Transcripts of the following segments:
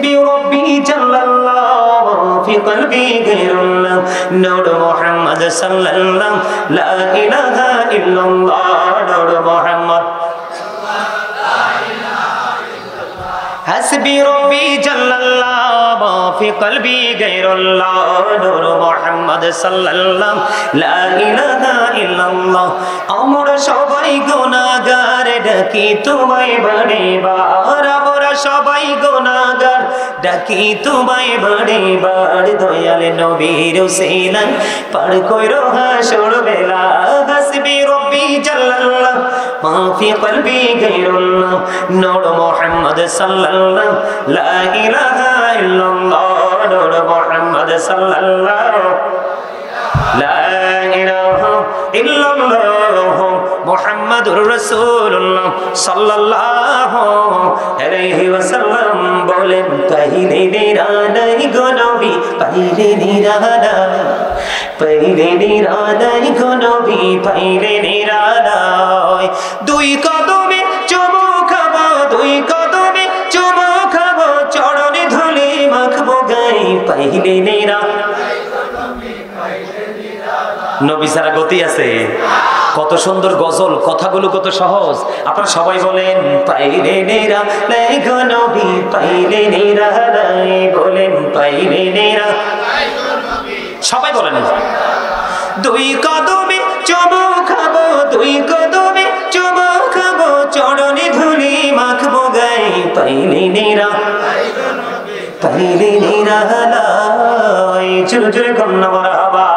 بربي جل الله في قلبي غير الله نور محمد صلى الله لا إله إلا الله نور محمد حسبي ربي جل الله في قلبي غير الله نور محمد صلى الله لا إله إلا الله আমরা সবাই গুনাহগার ডাকি তোমায় বারে বার আমরা সবাই গুনাহগার ডাকি তোমায় বারে বার দয়াল নবীর ওসিলা পার কইরো হাসর বেলা হাসবি রব্বি জাল্লাল্লাহ মা ফি কলবি গায়রুল্লাহ নূর মুহাম্মদ সাল্লাল্লাহু লা ইলাহা ইল্লাল্লাহ নূর মুহাম্মদ সাল্লাল্লাহু লা ইলাহা ইল্লাল্লাহ মুহাম্মাদুর রাসূলুল্লাহ সাল্লাল্লাহু আলাইহি ওয়াসাল্লাম বলেন পাইলে নিরালাই গো নবী পাইলে নিরালাই গো নবী পাইলে নিরালাই দুই কদমে চুমু খাবো দুই কদমে চুমু খাবো চরণে ধুলি মাখবো গায়ে পাইলে নিরালাই নবী সারা গতি আছে কত সুন্দর গজল কথাগুলো কত সহজ আপনারা সবাই বলেন পাইলে নিরালাই গো নবী পাইলে নিরালাই বলেন পাইলে নিরালাই গো নবী সবাই বলেন দুই কদমে চুমু খাবো দুই কদমে চুমু খাবো চরণে ধুলি মাখবো গায়ে পাইলে নিরালাই গো নবী পাইলে নিরালাই জোরে জোরে কন্যা মারহাবা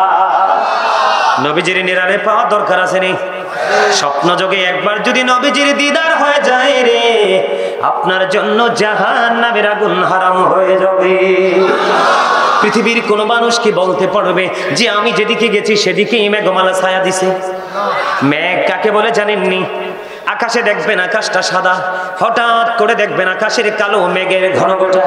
নবীজির নিরালে পাওয়া দরকার আছে নি স্বপ্ন যোগে একবার যদি নবীজির দিদার হয়ে যায় রে আপনার জন্য জাহান্নামের আগুন হারাম হয়ে যাবে পৃথিবীর কোন মানুষ কি বলতে পারবে যে আমি যেদিকে গেছি সেদিকেই মেঘমালা ছায়া দিছে মেঘ কাকে বলে জানেননি আকাশে দেখবেন আকাশটা সাদা হঠাৎ করে দেখবেন আকাশের কালো মেঘের ঘনঘটা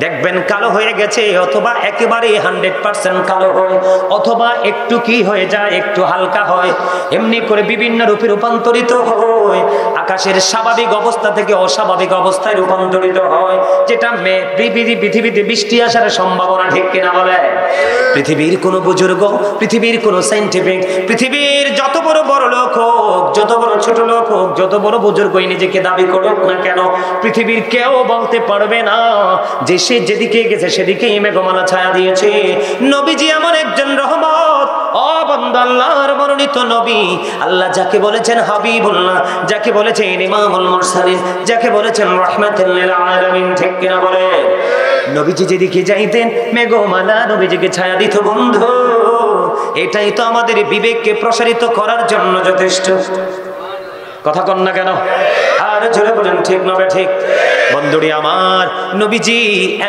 দেখবেন কালো হয়ে গেছে অথবা একেবারে 100% কালো হয় অথবা একটু কি হয়ে যায় একটু হালকা হয় এমনি করে বিভিন্ন রূপে রূপান্তরিত হয় আকাশের স্বাভাবিক অবস্থা থেকে অস্বাভাবিক অবস্থায় রূপান্তরিত হয় যেটা পৃথিবীতে বৃষ্টি আসার সম্ভাবনা ঠিক কিনা বলে পৃথিবীর কোন বুজুর্গ পৃথিবীর কোন সায়েন্টিফিক পৃথিবীর যত বড় বড় লোক হোক যত বড় ছোট লোক হোক যত বড় বুজুর্গই নিজেকে দাবি করুক না কেন পৃথিবীর কেউ বলতে পারবে না যে সে যেদিকে গেছে সেদিকেই মেঘমালা ছায়া দিয়েছে নবীজি এমন একজন রহমত ও বান্দা আল্লাহর মনোনীত নবী আল্লাহ যাকে বলেছেন হাবিবুল্লাহ যাকে বলেছেন ইমামুল মুরসালিন যাকে বলেছেন রাহমাতুল লিল আলামিন ঠিক কিনা বলে নবীজি যেদিকে যাইতেন মেঘমালা নবীজিকে ছায়া দিত বন্ধু এটাই তো আমাদের বিবেককে প্রসারিত করার জন্য যথেষ্ট কথা কন না কেন আর জোরে বলেন ঠিক না ঠিক বন্ধুরি আমার নবীজি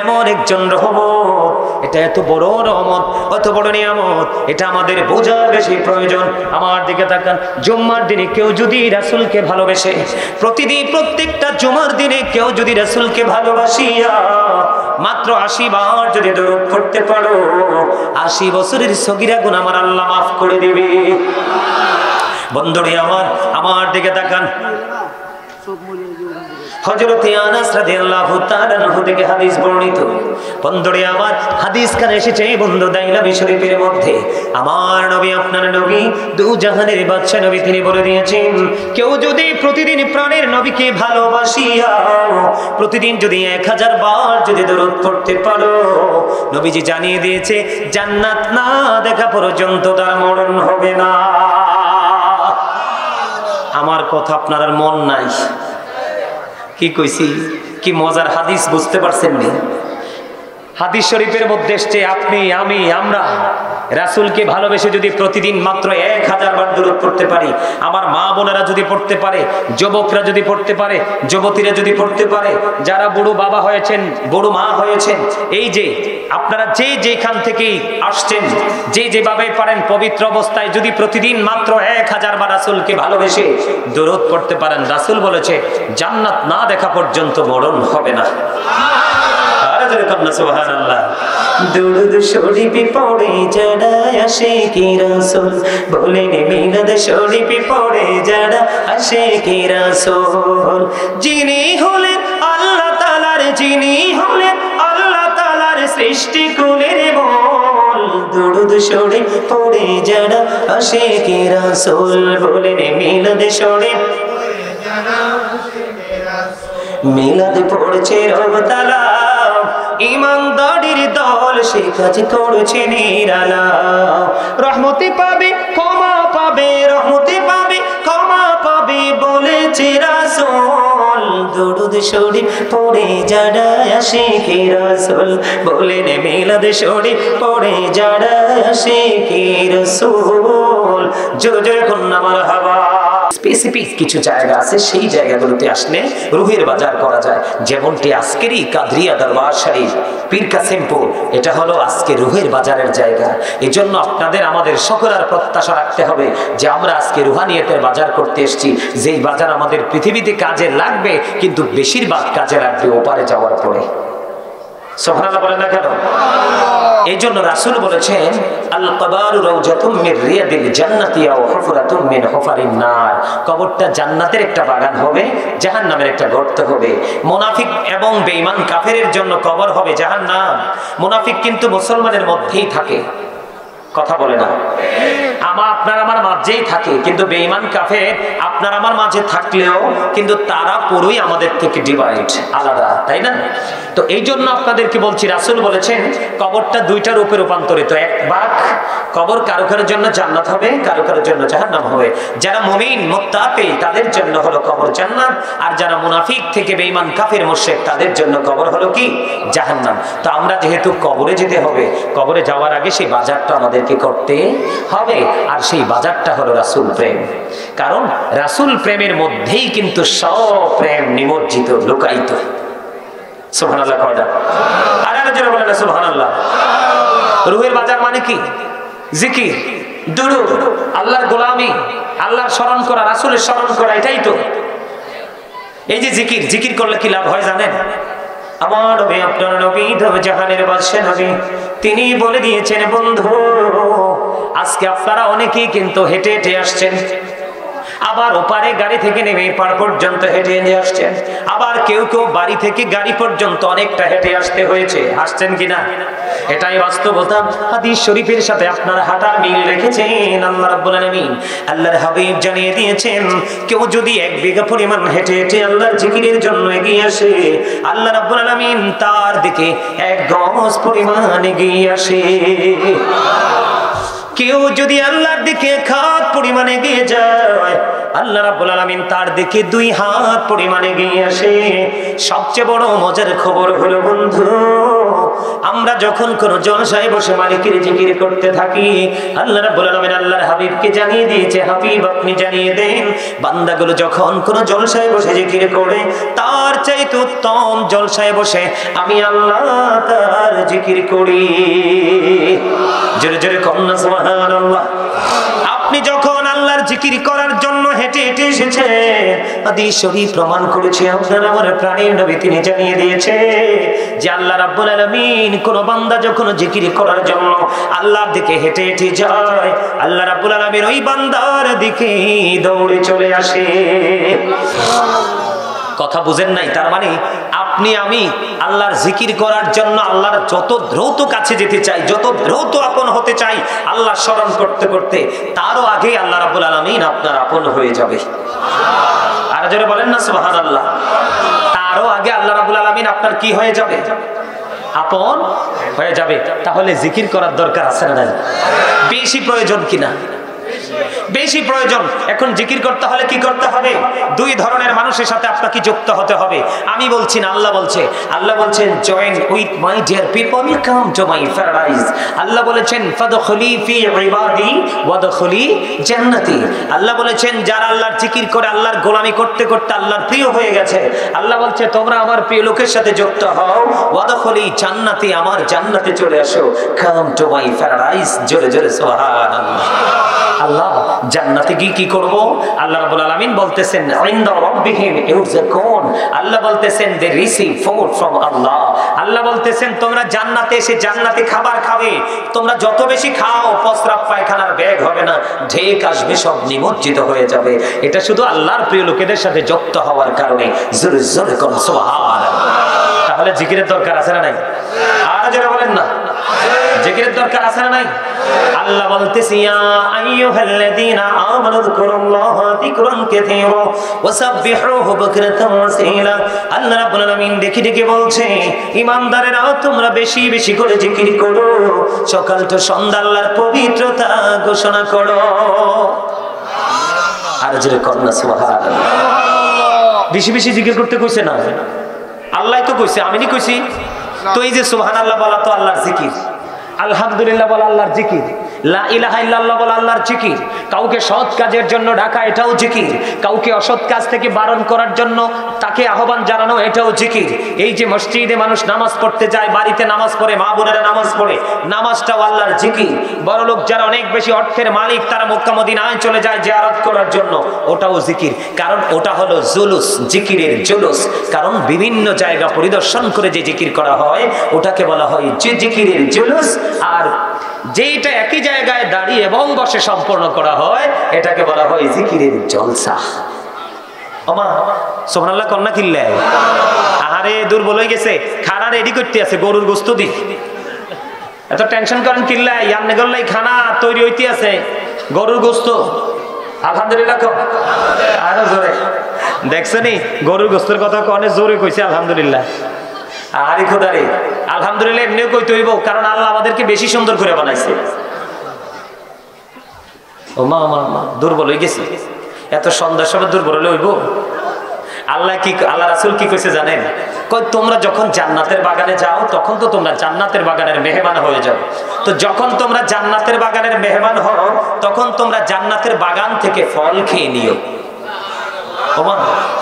এমন একজন রহমত এটা এত বড় রহমত এত বড় নিয়ামত এটা আমাদের বোঝা বেশি প্রয়োজন আমার দিকে তাকান জুম্মার দিনে কেউ যদি রাসূলকে ভালোবেসে প্রতিদিন প্রত্যেকটা জুমার দিনে কেউ যদি রাসূলকে ভালোবাসিয়া মাত্র 80 বার যদি দরুদ পড়তে পারো 80 বছরের সগীরা গুনাহ আমার আল্লাহ মাফ করে দিবে বন্ধুরি আমার দিকে তাকান হযরত আনাস রাদিয়াল্লাহু তাআলা আনহু থেকে হাদিস বর্ণিত বন্ধুরি আমার হাদিস কানে এসেছে বন্ধু দাইলামি শরীফের মধ্যে আমার নবী আপনার নবী দু জাহানের বাদশা নবী তিনি বলে দিয়েছেন কেউ যদি প্রতিদিন প্রাণের নবীকে ভালোবাসিয়া প্রতিদিন যদি 1000 বার যদি দরুদ পড়তে পারো নবীজি জানিয়ে দিয়েছে জান্নাত না দেখা পর্যন্ত তার মরণ হবে না আমার কথা আপনার আর মন নাই কি কইছি কি মজার হাদিস বুঝতে পারছেন নি হাদিস শরীফের মধ্যে এসেছে আপনি আমি আমরা রাসূলকে ভালোবেসে যদি প্রতিদিন মাত্র 1000 বার দরুদ পড়তে পারি আমার মা বোনেরা যদি পড়তে পারে যুবকরা যদি পড়তে পারে যুবতীরা যদি পড়তে পারে যারা বুড়ো বাবা হয়েছেন বুড়ো মা হয়েছেন এই যে আপনারা যেখান থেকে আসছেন যেভাবে পারেন পবিত্র অবস্থায় যদি প্রতিদিন মাত্র 1000 বার রাসূলকে ভালোবেসে দরুদ পড়তে পারেন রাসূল বলেছে জান্নাত না দেখা পর্যন্ত মরণ হবে না সুবহানাল্লাহ দুরুদ শরীফ পড়ে যারা আশিকি রাসূল বলেন মিলাদ শরীফ পড়ে যারা আশিকি রাসূল যিনি হলেন আল্লাহ তাআলার যিনি হলেন সৃষ্টি কুলের বল দুরুদ শরীফ পড়ে যারা আশিকে রাসূল বলেন মিলাদ শরীফ মিলাদ পড়ছে রবতালা ইমানদারির দল সে কাজ করছে নিরালা রহমতে পাবে ক্ষমা পাবে রহমতে পাবে ক্ষমা পাবে বলেছে রাসূল দুরুদ শরীফ পড়ে যারা আশিকে রাসূল বলেন মিলাদ শরীফ পড়ে যারা আশিকে রাসূল জোরে জোরে কন্যা মারহাবা। স্পেসিফিক কিছু জায়গা আছে, সেই জায়গাগুলোতে আসলে রুহের বাজার করা যায়, যেমনটি আজকেরই কাদরিয়া দরবার শরীফ পীর কাসিমপুর, এটা হলো আজকে রুহের বাজারের জায়গা। এই জন্য আপনাদের আমাদের সকলের প্রত্যাশা রাখতে হবে যে আমরা আজকে রুহানিয়তের বাজার করতে এসেছি, যেই বাজার আমাদের পৃথিবীতে কাজে লাগবে, কিন্তু বেশিরভাগ কাজে লাগবে ওপারে যাওয়ার পরে। সুবহানাল্লাহ বলেন না কেন? এই জন্য রাসূল বলেছেন আল কবরু রাউজাতুম মির রিয়াদিল জান্নাতি আও হুফরাতুম মিন হুফারিন নার, কবরটা জান্নাতের একটা বাগান হবে, জাহান্নামের একটা গর্ত হবে। মুনাফিক এবং বেঈমান কাফেরের জন্য কবর হবে জাহান্নাম। মুনাফিক কিন্তু মুসলমানের মধ্যেই থাকে, কথা বলে না, আপনার আমার মাঝেই থাকে, কিন্তু বেঈমান কাফের আপনার আমার মাঝে থাকলেও কিন্তু তারা পুরোই আমাদের থেকে ডিভাইড, আলাদা, তাই না? তো এই জন্য আপনাদেরকে বলছি, রাসূল বলেছেন কবরটা দুইটা রূপে রূপান্তরিত। এক ভাগ কবর কারো কারোর জন্য জান্নাত হবে, কারো কারোর জন্য জাহান্নাম হবে। যারা মুমিন মুত্তাকি তাদের জন্য হলো কবর জান্নাত, আর যারা মুনাফিক থেকে বেঈমান কাফের মুশরিক তাদের জন্য কবর হলো কি জাহান্নাম। তো আমরা যেহেতু কবরে যেতে হবে, কবরে যাওয়ার আগে সেই বাজারটা আমাদেরকে করতে হবে, আর সেই বাজারটা হলো রাসূল প্রেম। কারণ রাসূল প্রেমের মধ্যেই কিন্তু সব প্রেম নিমজ্জিত, লুকায়িত। সুবহানাল্লাহ কয়টা? আর যারা বলেন সুবহানাল্লাহ। রুহের বাজার মানে কি? জিকির, দুরূদ, আল্লাহর গোলামি, আল্লাহর স্মরণ করা, রাসূলের স্মরণ করা, এটাই তো। এই যে জিকির, জিকির করলে কি লাভ হয় জানেন? আমার নবী, আপনার নবী, জাহানের বাদশা নবী, তিনি বলে দিয়েছেন, বন্ধু আজকে আপনারা অনেকেই কিন্তু হেঁটে হেঁটে আসছেন, আবার ওপারে গাড়ি থেকে নেমে পার পর্যন্ত হেঁটে নিয়ে আসছেন, আবার কেউ কেউ বাড়ি থেকে গাড়ি পর্যন্ত অনেকটা হেঁটে আসতে হয়েছে। আসছেন কিনা? এটাই বাস্তবতা। হাদিস শরীফের সাথে আপনার হাঁটার মিল রেখেছেন। আল্লাহ রাব্বুল আলামিন, আল্লাহর হাবিব জানিয়ে দিয়েছেন, কেউ যদি 1 বিঘা পরিমাণ হেঁটে হেঁটে আল্লাহর জিকিরের জন্য এগিয়ে আসে, আল্লাহ রাব্বুল আলামিন তার দিকে 1 গজ পরিমাণ এগিয়ে আসে। কেউ যদি আল্লাহর দিকে 1 হাত পরিমাণে এগিয়ে যায়, আল্লাহ রাব্বুল আলামিন তার দিকে 2 হাত পরিমাণে এগিয়ে আসে। সবচেয়ে বড় মজার খবর হলো বন্ধু, আমরা যখন কোন জলসায় বসে মালিকের জিকির করতে থাকি, আল্লাহ রাব্বুল আলামিন আল্লাহর হাবিবকে জানিয়ে দিয়েছে, হাবিব আপনি জানিয়ে দেন, বান্দাগুলো যখন কোন জলসায় বসে জিকির করে, তার চাইতে উত্তম জলসায় বসে আমি আল্লাহ তার জিকির করি। জোরে জোরে কন্যা সুবহানাল্লাহ। আপনি যখন আল্লাহর জিকির করার জন্য হেঁটে হেঁটে এসেছেন, হাদিস শরীফ প্রমাণ করেছে, আপনার আমার প্রাণের নবী তিনি জানিয়ে দিয়েছে যে আল্লাহ রাব্বুল আলামিন কোন বান্দা যখন জিকির করার জন্য আল্লাহর দিকে হেঁটে হেঁটে যায়, আল্লাহ রাব্বুল আলামিন ওই বান্দার দিকে দৌড়ে চলে আসে। কথা বুঝেন নাই? তার মানে আপনি আমি আল্লাহর জিকির করার জন্য আল্লাহর যত দ্রুত কাছে যেতে চাই, যত দ্রুত আপন হতে চাই, আল্লাহ স্মরণ করতে করতে তারও আগে আল্লাহ রাব্বুল আলামিন আপনার আপন হয়ে যাবে। আর যারা বলেন না সুবহানাল্লাহ, তারও আগে আল্লাহ রাব্বুল আলামিন আপনার কি হয়ে যাবে? আপন হয়ে যাবে। তাহলে জিকির করার দরকার আছে না নাই? বেশি প্রয়োজন কিনা? বেশি প্রয়োজন। এখন জিকির করতে হলে কি করতে হবে? 2 ধরনের মানুষের সাথে আপনাকে যুক্ত হতে হবে। আমি বলছি না, আল্লাহ বলছে। আল্লাহ বলছেন, join with my dear people, come to my paradise. Allah বলেছেন, ফাদখুলি ফি ইবাদি ওয়াদখুলি জান্নাতি। আল্লাহ বলেছেন, যারা আল্লাহর জিকির করে আল্লাহর গোলামি করতে করতে আল্লাহর প্রিয় হয়ে গেছে, আল্লাহ বলছে তোমরা আমার প্রিয় লোকের সাথে যুক্ত হও, ওয়াদখুলি জান্নাতি, আমার জান্নাতে চলে আসো, কাম টু মাই প্যারাডাইস। জোরে জোরে সুবহানাল্লাহ। আল্লাহ জান্নাতে গিয়ে কি করব? আল্লাহ রাব্বুল আলামিন বলতেছেন, ইনদা রাব্বিহিম ইউরযাকুন। আল্লাহ বলতেছেন, দে রিসিভ ফুড ফ্রম আল্লাহ। আল্লাহ বলতেছেন, তোমরা জান্নাতে এসে জান্নাতি খাবার খাবে। তোমরা যত বেশি খাও, প্রস্রাব পায়খানার ব্যাগ হবে না, ঢেক আসবে, সব নিমজ্জিত হয়ে যাবে। এটা শুধু আল্লাহর প্রিয় লোকেদের সাথে যুক্ত হওয়ার কারণে। জোরে জোরে কোন সুবহানাল্লাহ। তাহলে জিকিরের দরকার আছে না নাই? আর আরো যারা বলেন না, জিকিরের দরকার আছে না নাই? আল্লাহ বলতেছে ইয়া আইয়ুহাল্লাযীনা আমানু যিকুরুল্লাহা যিকরান কাসীরা ওয়াসাব্বিহুহু বুকরাতান ওয়া আসীলা। আল্লাহ রাব্বুল আলামিন দেখি দেখি বলছে, ঈমানদারেরা তোমরা বেশি বেশি করে জিকির করো, সকাল তো সন্ধ্যা আল্লাহর পবিত্রতা ঘোষণা করো। আর জোরে কন্যা সুবহানাল্লাহ। বেশি বেশি জিকির করতে কইছে না, আল্লাহই তো কইছে, আমি নি কইছি। তো এই যে সুবহানাল্লাহ বলা তো আল্লাহর জিকির, আলহামদুলিল্লাহ বলা আল্লাহর জিকির, লা ইলাহা ইল্লাল্লাহ বলা আল্লাহর জিকির, কাউকে সৎ কাজের জন্য ডাকা এটাও জিকির, কাউকে অসৎ কাজ থেকে বারণ করার জন্য তাকে আহ্বান জানানো এটাও জিকির। এই যে মসজিদে মানুষ নামাজ পড়তে যায়, বাড়িতে নামাজ পড়ে, মা বোনেরা নামাজ পড়ে, নামাজটাও আল্লাহর জিকির। বড়লোক যারা অনেক বেশি অর্থের মালিক তারা মক্কা মদিনায় চলে যায় জিয়ারত করার জন্য, ওটাও জিকির, কারণ ওটা হলো জুলুস, জিকিরের জুলুস। কারণ বিভিন্ন জায়গা পরিদর্শন করে যে জিকির করা হয় ওটাকে বলা হয় যে জিকিরের জুলুস, আর যেটা একই জায়গায় দাঁড়িয়ে এবং বসে সম্পন্ন করা হয় এটাকে বলা হয় জিকিরের জলসা। ওমা সুবহানাল্লাহ কন্যা কিল্লে, আহারে দুর্বল হয়ে গেছে, খানা রেডি করতে আছে, গরুর গোশত দি, এত টেনশন করেন কিল্লা, ইয়ামনে গল্লাই খানা তৈরি হইতে আছে, গরুর গোশত। আলহামদুলিল্লাহ কো আরো জোরে, দেখছনি গরুর গোশতের কথা কনে জোরে কইছে আলহামদুলিল্লাহ। আরে খোদারে আলহামদুলিল্লাহ এমনিও কইতে হইব, কারণ আল্লাহ আমাদেরকে বেশি সুন্দর করে বানাইছে। ও মা মা মা দুর্বল হয়ে গেছে, এত সন্ধ্যার সময় দুর্বল হলে হইব? আল্লাহ কি, আল্লাহ রাসূল কি কইছে জানেন? কই তোমরা যখন জান্নাতের বাগানে যাও তখন তো তোমরা জান্নাতের বাগানের মেহমান হয়ে যাও। তো যখন তোমরা জান্নাতের বাগানের মেহমান হও তখন তোমরা জান্নাতের বাগান থেকে ফল খেয়ে নিও।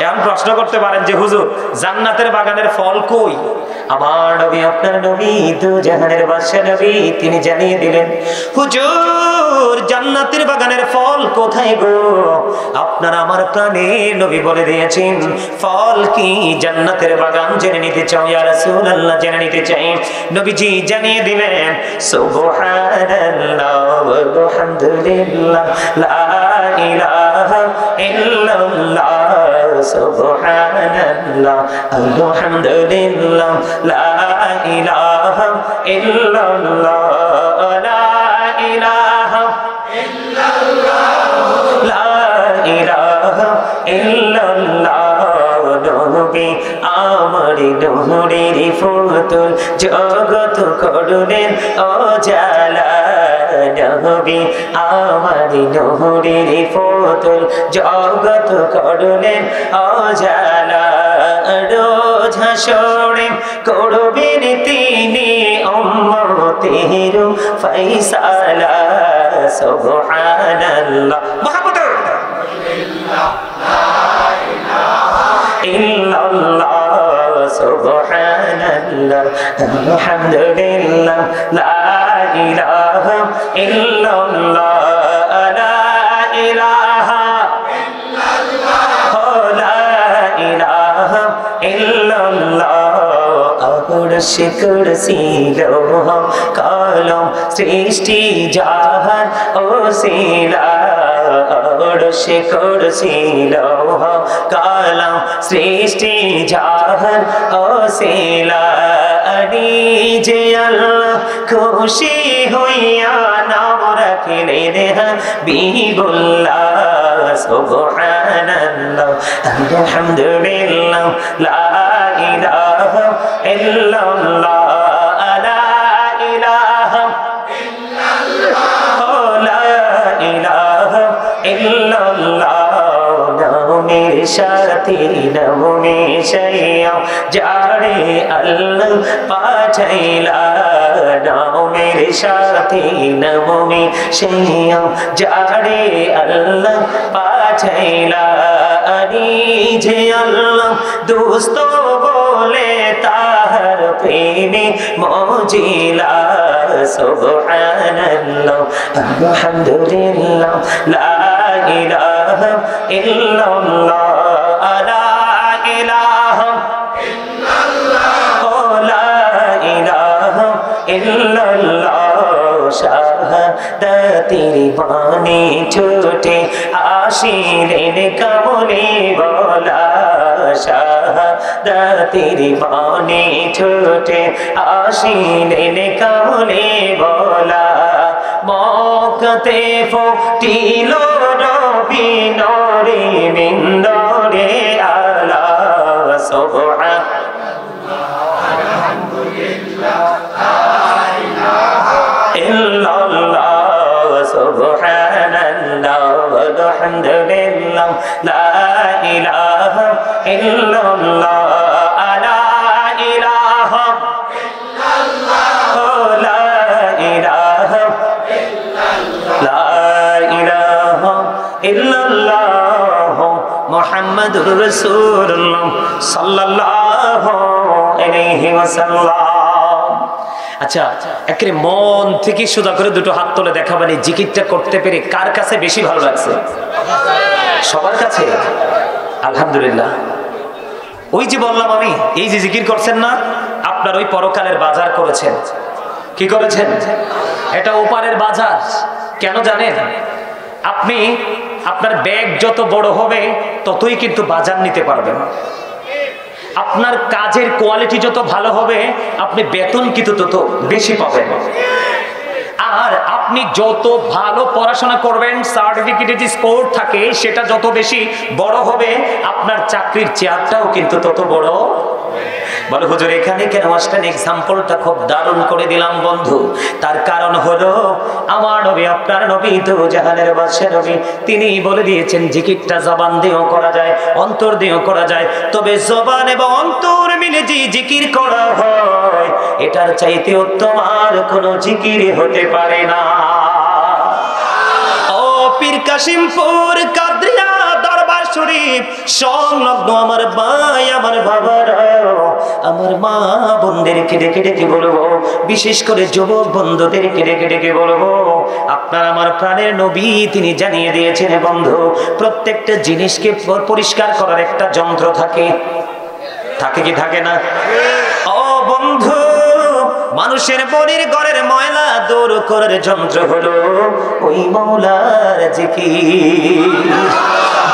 এখন প্রশ্ন করতে পারেন যে হুজুর জান্নাতের বাগানের ফল কই? আমার নবী আপনার নবী দু জাহানের বাদশা নবী তিনি জানিয়ে দিলেন, হুজুর জান্নাতের বাগানের ফল কোথায় গো? আপনার আমার প্রাণের নবী বলে দিয়েছেন ফল কি জান্নাতের বাগান জেনে নিতে চাও ইয়া রাসূলুল্লাহ? জেনে নিতে চাই। নবীজি জানিয়ে দিলেন সুবহানাল্লাহ ওয়া বিহামদিল্লাহ লা ইলাহা ইল্লাল্লাহ সুবহানাল্লাহ আলহামদুলিল্লাহ লা ইলাহা ইল্লাল্লাহ লা ইলাহা ইল্লাল্লাহ লা ইলাহা ইল্লাল্লাহ। নবী আমার নূরের ফুতুল জগৎ করলেন উজালা, নবী আমার নূরের ফুতুল জগৎ করলেন উজালা। রোজ হাসরে করবেন তিনি উম্মতের ফয়সালা। সুবহানাল্লাহ ইল্লাল্লাহ সুবহানাল্লাহ আলহামদুলিল্লাহ লা ইলাহা ইল্লাল্লাহ লা ইলাহা ইল্লাল্লাহ লা ইলাহা ইল্লাল্লাহ। আরশে কুরসি লৌহ কলম সৃষ্টি জাহান ওসিলা। আরশে কুরসি লৌহ কলম সৃষ্টি জাহান ওসিলা। যে আল্লাহ খুশি হইয়া নাম রাখলেন হাবিবুল্লাহ। সুবহানাল্লাহ আলহামদুলিল্লাহ লা ইলাহা ইল্লাল্লাহ লা ইলাহা ইল্লাল্লাহ লা ইলাহা ইল্লাল্লাহ। নামের সাথে নামে শাইয়া যারে আল্লাহ পাঠাইলা। নামের সাথে নামে শাইয়া যারে আল্লাহ পাঠাইলা। যে আল্লাহ দোস্ত বলে তাহার প্রেমে মজিলা। সুবহানাল্লাহ আলহামদুলিল্লাহ লা ইলাহা ইল্লাল্লাহ লা ইলাহা ইল্লাল্লাহ লা ইলাহা ইল্লাল্লাহ। শাহাদাতের বাণী ছুটে আসিলেন কামলে ওয়ালা শাহাদাতের বাণী ছুটে আসিলেন কামলে ওয়ালা মক্কাতে ফুটিল নবী নূরে মিনরে আলা সুবহান ইল্লাল্লাহ সুবহানাল্লাহ ওয়ালহামদুলিল্লাহ লা ইলাহা ইল্লাল্লাহ লা ইলাহা ইল্লাল্লাহ লা ইলাহা লা ইলাহা ইল্লাল্লাহ মুহাম্মাদুর রাসূলুল্লাহ সাল্লাল্লাহু আলাইহি ওয়াসাল্লাম। আচ্ছা, একেবারে মন থেকে সুদা করে দুটো হাত তুলে দেখাবেন এই জিকিরটা করতে পেরে কার কাছে বেশি ভালো লাগছে? সবার কাছে আলহামদুলিল্লাহ। ওই যে বললাম আমি, এই যে জিকির করছেন না, আপনার ওই পরকালের বাজার করেছেন। কি করেছেন? এটা ওপারের বাজার। কেন জানেন? আপনি আপনার ব্যাগ যত বড় হবে ততই কিন্তু বাজার নিতে পারবেন। আপনার কাজের কোয়ালিটি যত ভালো হবে আপনি বেতন কিন্তু তত বেশি পাবেন। আর আপনি যত ভালো পড়াশোনা করবেন, সার্টিফিকেটে যে স্কোর থাকে সেটা যত বেশি বড় হবে, আপনার চাকরির চেয়ারটাও কিন্তু তত বড়। বলো হুজুর এখানে কেন আসলেন? এক্সাম্পলটা খুব দারুণ করে দিলাম বন্ধু। তার কারণ হলো আমার নবী, আপনার নবী তো জাহানের বাদশা নবী, তিনি বলে দিয়েছেন জিকিরটা জবান দিয়েও করা যায়, অন্তর দিয়েও করা যায়। তবে জবান এবং অন্তর মিলে যে জিকির করা হয় এটার চাইতে উত্তম আর কোনো জিকির হতে পারে না। ও পীর কাশিমপুর কাদরিয়া দরবার শরীফ সংলগ্ন আমার ভাই, আমার বাবারা, আমার মা বোনদেরকে ডেকে ডেকে বলবো, বিশেষ করে যুবক বন্ধুদেরকে ডেকে ডেকে বলবো, আপনার আমার প্রাণের নবী তিনি জানিয়ে দিয়েছেন বন্ধু, প্রত্যেকটা জিনিসকে পরিষ্কার করার একটা যন্ত্র থাকে। থাকে কি থাকে না? ও বন্ধু, মানুষের বনির ঘরের ময়লা দূর করার যন্ত্র হলো ওই মাওলার জিকির।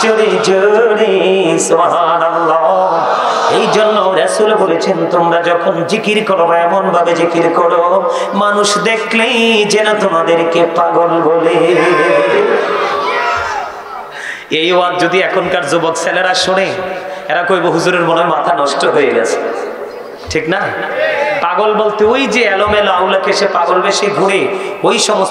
জোরে জোরে সুবহানাল্লাহ। এই জন্য রাসূল বলেছেন তোমরা যখন জিকির করো এমন ভাবে জিকির করো মানুষ দেখলেই যেন তোমাদেরকে পাগল বলে। এই ওয়াজ যদি এখনকার যুবক ছেলেরা শোনে, এরা কইব হুজুরের মনে হয় মাথা নষ্ট হয়ে গেছে। ঠিক না? পাগল বলতে ওই যে এলোমেলো আউলা কেশে পাগল বেশি ঘুরে ওই সমস্ত